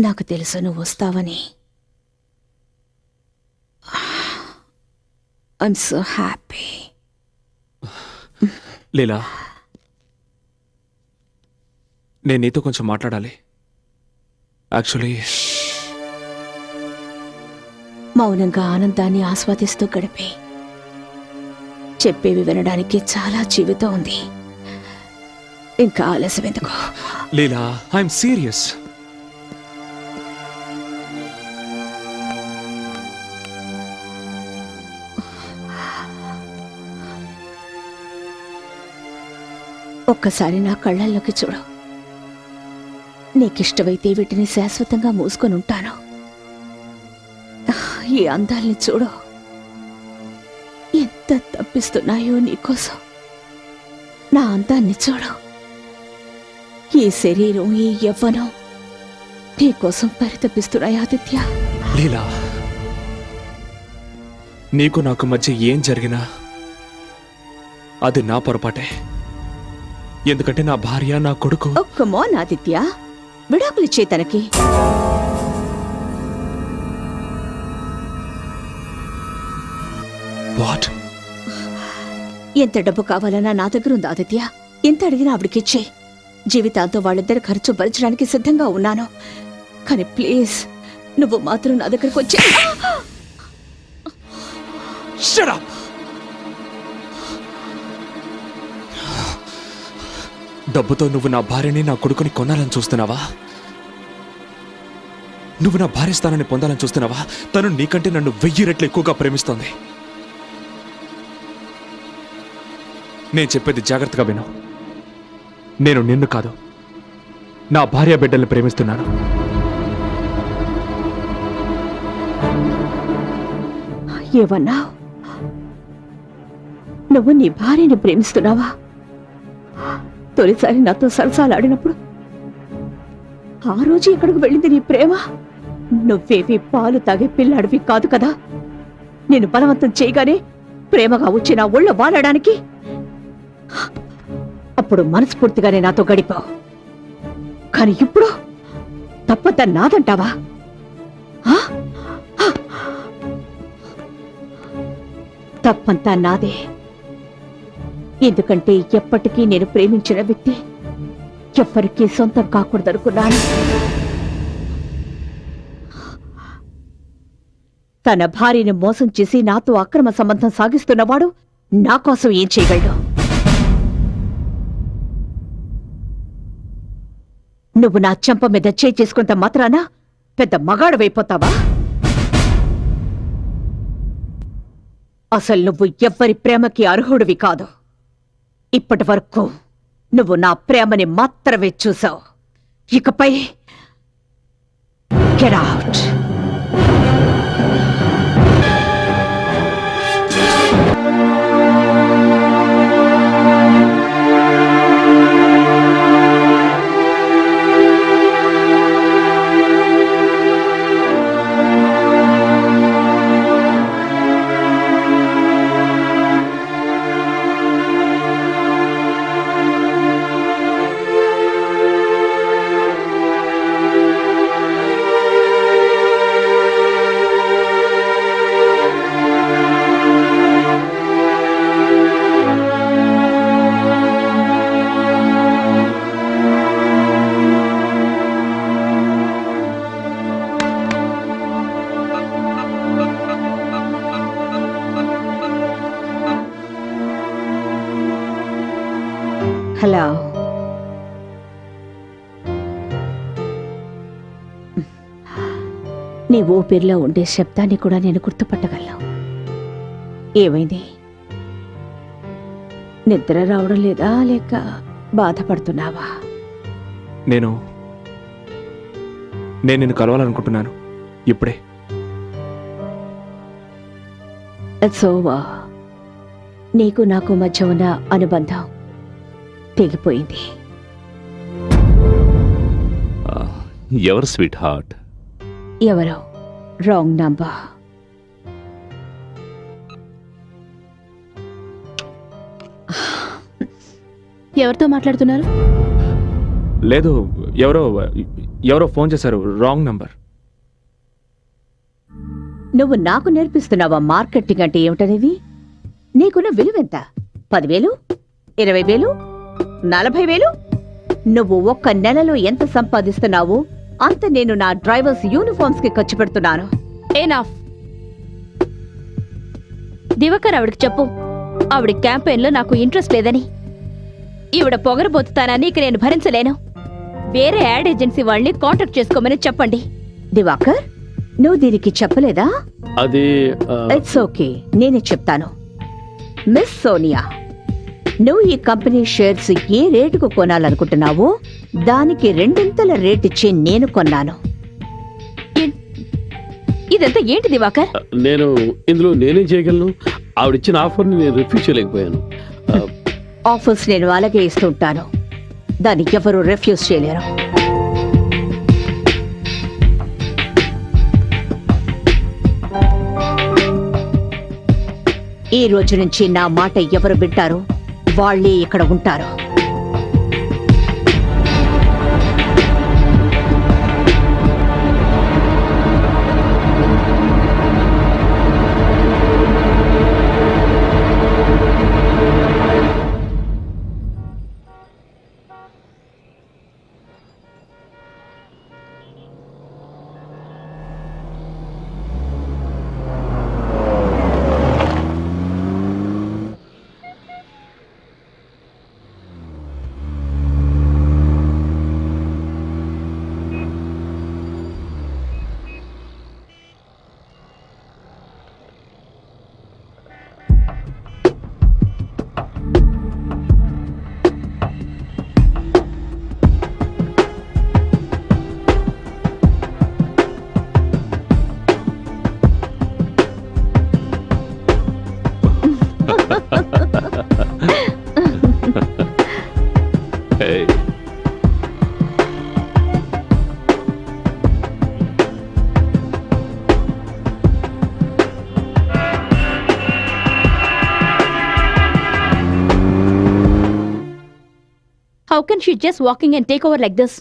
నాకు తెలుసు నువ్వు వస్తావని. I'm so happy. లీలా, నేను నీతో కొంచెం మాట్లాడాలి. యాక్చువల్లీ మౌనంగా ఆనందాన్ని ఆస్వాదిస్తూ గడిపే చెప్పేవి వినడానికి చాలా జీవితం ఉంది. ఇంకా ఆలస్యం ఎందుకు? లీలా, ఐఎమ్ సీరియస్. ఒక్కసారి నా కళ్ళల్లోకి చూడు. నీకిష్టమైతే వీటిని శాశ్వతంగా మూసుకొని ఉంటాను. ఈ అందాల్ని చూడు, ఎంత తప్పిస్తున్నాయో నీకోసం. నా అందాన్ని చూడు. ఈ శరీరం, ఈ యవ్వనం నీకోసం పరితపిస్తున్నాయి ఆదిత్య. లీలా, నీకు నాకు మధ్య ఏం జరిగినా అది నా పొరపాటే. ఎందుకంటే నా భార్య, నా కొడుకు. కమాన్ ఆదిత్య, విడాకులిచ్చే తనకి. వాట్? ఎంత డబ్బు కావాలన్నా నా దగ్గర ఉంది ఆదిత్య. ఎంత అడిగినా ఆవిడకిచ్చే. జీవితాంతో వాళ్ళిద్దరి ఖర్చు భరించడానికి సిద్ధంగా ఉన్నాను. కానీ ప్లీజ్, నువ్వు మాత్రం నా దగ్గరకు వచ్చే. Shut up! డబ్బుతో నువ్వు నా భార్యని, నా కొడుకుని కొనాలని చూస్తున్నావా? నువ్వు నా భార్య స్థానాన్ని పొందాలని చూస్తున్నావా? తను నీకంటే నన్ను 1000 రెట్లు ఎక్కువగా ప్రేమిస్తోంది. నేను చెప్పేది జాగ్రత్తగా విను. నేను నిన్ను కాదు, నా భార్య బిడ్డల్ని ప్రేమిస్తున్నాను. ఏమన్నా? నువ్వు నీ భార్యని ప్రేమిస్తున్నావా? తొలిసారి నాతో సరసాలాడినప్పుడు ఆ రోజు ఎక్కడికి వెళ్ళింది నీ ప్రేమ? నువ్వేవి పాలు తాగే పిల్లాడివి కాదు కదా. నేను బలవంతం చేయగానే ప్రేమగా వచ్చి నా ఒళ్ళో వాలడానికి. అప్పుడు మనస్ఫూర్తిగానే నాతో గడిపావు. కానీ ఇప్పుడు తప్పంతా నాదంటావా? తప్పంతా నాదే. ఎందుకంటే ఎప్పటికీ నేను ప్రేమించిన వ్యక్తి ఎవ్వరికీ సొంతం కాకూడదనుకున్నాను. తన భార్యని మోసం చేసి నాతో అక్రమ సంబంధం సాగిస్తున్నవాడు నా కోసం ఏం చేయగలడు? నువ్వు నా చెంప మీద చేయి చేసుకున్నంత మాత్రాన పెద్ద మగాడవైపోతావా? అసలు నువ్వు ఎవ్వరి ప్రేమకి అర్హుడివి కాదు. ఇప్పటి వరకు నువ్వు నా ప్రేమని మాత్రమే చూసావు. ఇకపై గెట్ అవుట్. హలో. నీ ఊపిరిలో ఉండే శబ్దాన్ని కూడా నేను గుర్తుపట్టగలను. ఏమైంది? నిద్ర రావడం లేదా, లేక బాధపడుతున్నావా? నేను నిన్ను కలవాలనుకుంటున్నాను ఇప్పుడే. It's over. నీకు నాకు మధ్య ఉన్న అనుబంధం తెగిపోయింది. ఎవరు స్వీట్ హార్ట్? ఎవరో రాంగ్ నంబర్. ఎవరితో మాట్లాడుతున్నారు? లేదు, ఎవరో ఎవరో ఫోన్ చేశారు, రాంగ్ నంబర్. నువ్వు నాకు నేర్పిస్తున్నావా మార్కెటింగ్ అంటే ఏమిటనేది? నీకున్న విలువెంత? 10,000, 20,000, 40,000? నువ్వు ఒక్క నెలలో ఎంత సంపాదిస్తున్నావో అంత నేను నా డ్రైవర్స్ యూనిఫామ్స్ కి ఖర్చు పెడుతున్నాను. ఏనాఫ్. దివాకర్ ఆవిడకి చెప్పు, ఆవిడ క్యాంపెయిన్లో నాకు ఇంట్రెస్ట్ లేదని. ఈవిడ పొగరబోతుతానని ఇక నేను భరించలేను. వేరే యాడ్ ఏజెన్సీ వాళ్ళని కాంటాక్ట్ చేసుకోమని చెప్పండి. దివాకర్, నువ్వు దీనికి చెప్పలేదా? అది ఇట్స్ ఓకే, నేనే చెప్తాను. మిస్ సోనియా, నువ్వు ఈ కంపెనీ షేర్స్ ఏ రేటుకు కొనాలనుకుంటున్నావో దానికి 2 రేట్ ఇచ్చి నేను కొన్నాను. ఇదంతా ఏంటి దివాకర్? నేను ఇందులో నేనేం చేయగలను? ఆవిడిచ్చిన ఆఫర్ని నేను రిఫ్యూజ్ చేయలేకపోయాను. ఆఫర్స్ నేను అలాగే ఇస్తుంటాను, దాన్ని ఎవరు రిఫ్యూజ్ చేయలేరు. ఈ రోజు నుంచి నా మాట ఎవరు వింటారో వాళ్ళే ఇక్కడ ఉంటారు. Hey. How can she just walking and take over like this?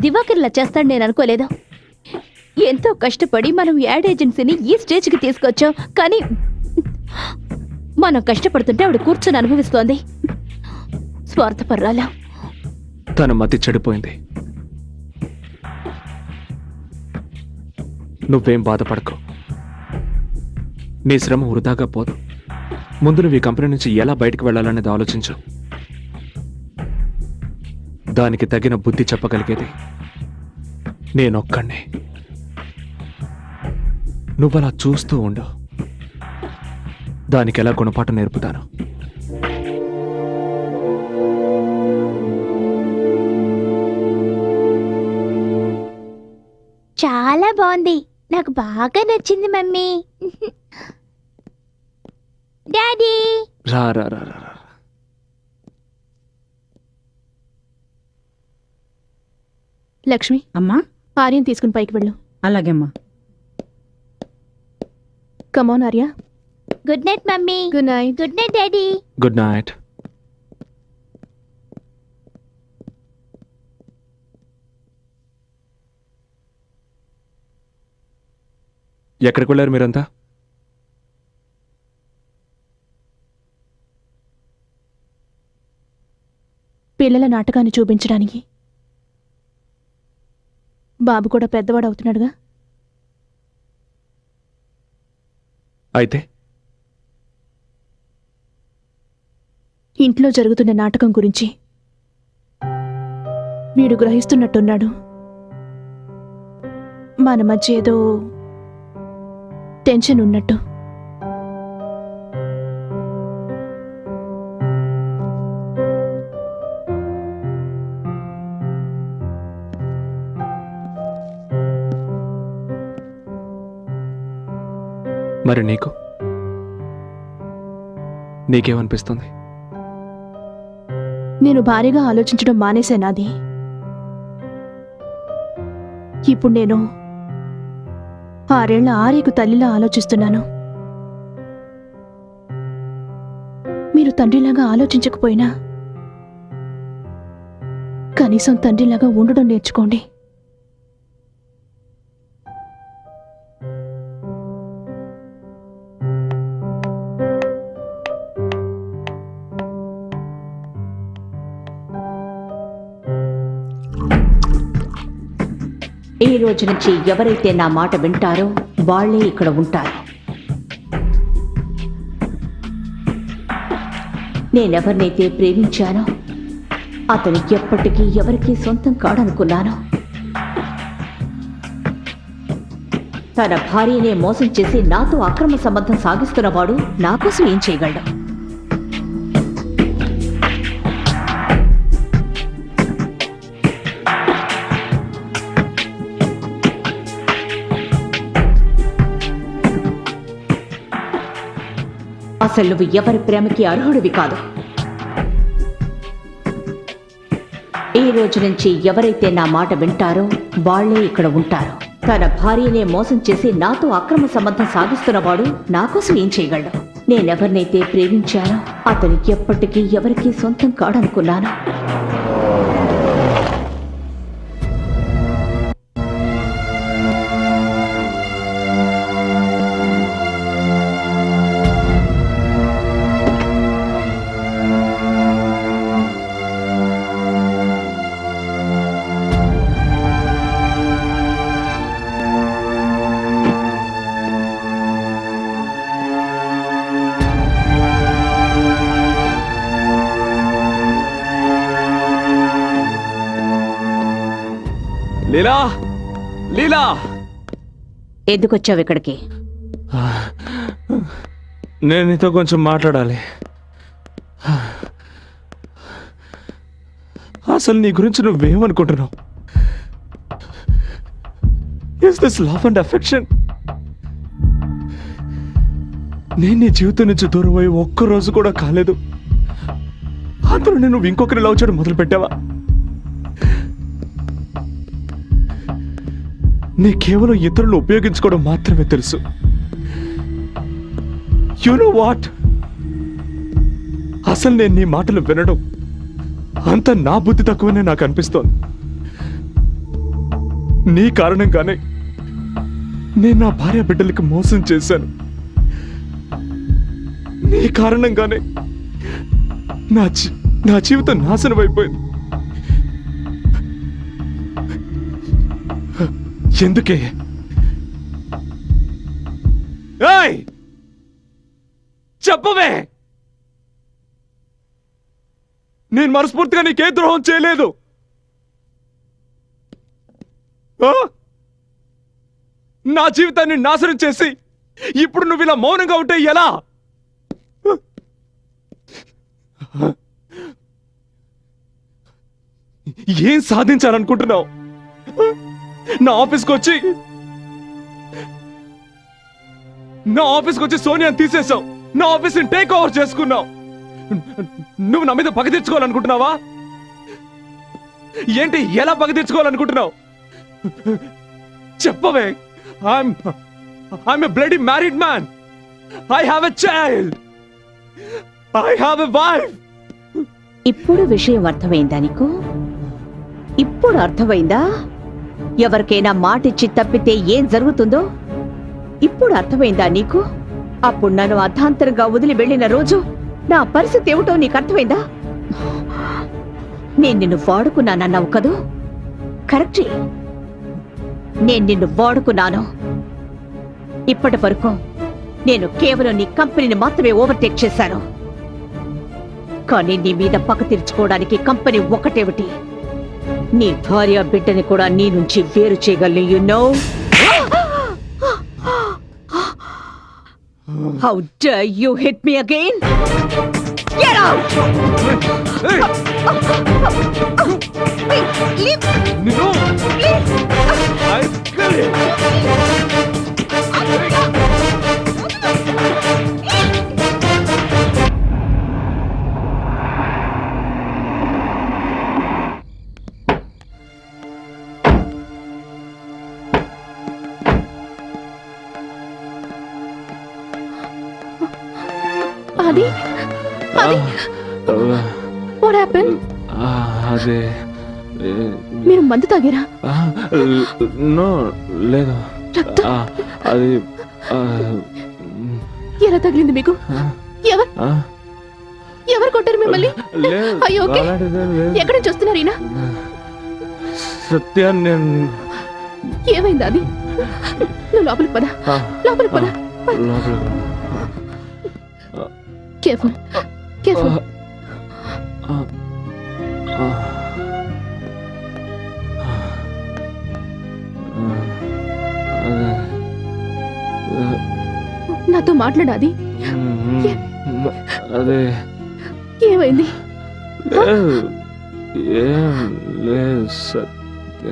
Divakar ఇలా చేస్తాడు నేను అనుకోలేదు. ఎంతో కష్టపడి మనం యాడ్ ఏజెన్సీని ఈ స్టేజ్కి తీసుకొచ్చాం, కానీ మనం కష్టపడుతుంటే ఆవిడ కూర్చొని అనుభవిస్తోంది. స్వార్థపర్రాలా. తన మతి చెడిపోయింది. నువ్వేం బాధపడకు, నీ శ్రమ వృధాగా పోదు. ముందు నువ్వు ఈ కంపెనీ నుంచి ఎలా బయటకు వెళ్ళాలనేది ఆలోచించు. దానికి తగిన బుద్ధి చెప్పగలిగేది నేనొక్కడినే. నువ్వలా చూస్తూ ఉండు, దానికి ఎలా గుణపాఠం నేర్పుతాను. చాలా బాగుంది, నాకు బాగా నచ్చింది మమ్మీ. డాడీ. రా రా రా రా. లక్ష్మి, అమ్మా, ఆర్యన్ తీసుకుని పైకి వెళ్ళు. అలాగేమ్మా. Come on Arya. Good night mummy. Good night. Good night daddy. Good night. ఎక్కడికి వెళ్ళారు మీరంతా? పిల్లల నాటకాన్ని చూపించడానికి. బాబు కూడా పెద్దవాడు అవుతున్నాడుగా. అయితే ఇంట్లో జరుగుతున్న నాటకం గురించి వీడు గ్రహిస్తున్నట్టున్నాడు. మన మధ్య ఏదో టెన్షన్ ఉన్నట్టు. మరి నీకేమనిపిస్తుంది? నేను భారీగా ఆలోచించడం మానేశానాది. ఇప్పుడు నేను 6 ఏళ్ల ఆర్యకు తల్లిలా ఆలోచిస్తున్నాను. మీరు తండ్రిలాగా ఆలోచించకపోయినా కనీసం తండ్రిలాగా ఉండడం నేర్చుకోండి. ఈ రోజు నుంచి ఎవరైతే నా మాట వింటారో వాళ్ళే ఇక్కడ ఉంటారు. నేనెవరినైతే ప్రేమించానో అతను ఎప్పటికీ ఎవరికీ సొంతం కాడనుకున్నాను. తన భార్యనే మోసం చేసి నాతో అక్రమ సంబంధం సాగిస్తున్నవాడు నా కోసం ఏం చేయగలడు? అసలు నువ్వు ఎవరి ప్రేమకి అర్హుడివి కాదు. ఈ రోజు నుంచి ఎవరైతే నా మాట వింటారో వాళ్ళే ఇక్కడ ఉంటారు. తన భార్యనే మోసం చేసి నాతో అక్రమ సంబంధం సాగిస్తున్నవాడు నా కోసం ఏం చేయగలడు? నేనెవరినైతే ప్రేమించానో అతను ఎప్పటికీ ఎవరికీ సొంతం కాడనుకున్నాను. లీలా, లీలా, ఎందుకొచ్చావు ఇక్కడికి? నేను నీతో కొంచెం మాట్లాడాలి. అసలు నీ గురించి నువ్వేమనుకుంటున్నావు? Is this love and affection? నేను నీ జీవితం నుంచి దూరం అయ్యి ఒక్కరోజు కూడా కాలేదు. అందులో నువ్వు ఇంకొకరి లవ్ చేయడం మొదలు పెట్టావా? నీ కేవలం ఇతరులు ఉపయోగించుకోవడం మాత్రమే తెలుసు. You know what? అసలు నేను నీ మాటలు వినడం అంత నా బుద్ధి తక్కువనే నాకు అనిపిస్తోంది. నీ కారణంగానే నేను నా భార్య బిడ్డలకి మోసం చేశాను. నీ కారణంగానే నా జీవితం నాశనం అయిపోయింది. ఎందుకే? ఏయ్, చెప్పవే. నేను మనస్ఫూర్తిగా నీకే ద్రోహం చేయలేదు. నా జీవితాన్ని నాశనం చేసి ఇప్పుడు నువ్వు ఇలా మౌనంగా ఉంటే ఎలా? ఏం సాధించాలనుకుంటున్నావు? నా ఆఫీస్కి వచ్చి సోనియాని తీసేశావు. నా ఆఫీస్ని టేక్ ఓవర్ చేసుకున్నావు. నువ్వు నా మీద పగ తెచ్చుకోవాలనుకుంటున్నావా? ఏంటి, ఎలా పగ తెచ్చుకోవాలనుకుంటున్నావు? చెప్పవే. I'm a bloody married man. I have a child. I have a wife. ఇప్పుడు విషయం అర్థమైందా నీకు? ఇప్పుడు అర్థమైందా ఎవరికైనా మాటిచ్చి తప్పితే ఏం జరుగుతుందో? ఇప్పుడు అర్థమైందా నీకు? అప్పుడు నన్ను అర్ధాంతరంగా వదిలి వెళ్ళిన రోజు నా పరిస్థితి ఏమిటో నీకు అర్థమైందా? నేను నిన్ను వాడుకున్నానన్నావు కదూ? కరెక్టే, నేను నిన్ను వాడుకున్నాను. ఇప్పటి వరకు నేను కేవలం నీ కంపెనీని మాత్రమే ఓవర్టేక్ చేశాను. కానీ నీ మీద పగ తీర్చుకోవడానికి కంపెనీ ఒకటేమిటి, నీ భార్య బిడ్డని కూడా నీ నుంచి వేరు చేయగలను. You know? How dare you hit me again? Get out! No! I kill him! Adi, what happened? అదే మీరు మందు తాగారా? నో లేదు. రక్తం ఆ, అది ఆ, ఎలా తగిలింది మీకు? ఎవరు ఆ, ఎవరు కొట్టారు మిమ్మల్ని? లేదు, అయ్యో, ఓకే. అలాంటిదేం లేదు. ఎక్కడి నుంచి వస్తున్నారు ఈయన? సత్య నేను ఏమైంది అది? నువ్వు లోపలికి పద, ఆ, లోపలికి పద. లోపలికి. Careful, careful. ఆ, ఆ, అదే. నాతో మాట్లాడాది. అదే ఏమైంది? లేదు, ఏం లేదు సత్య.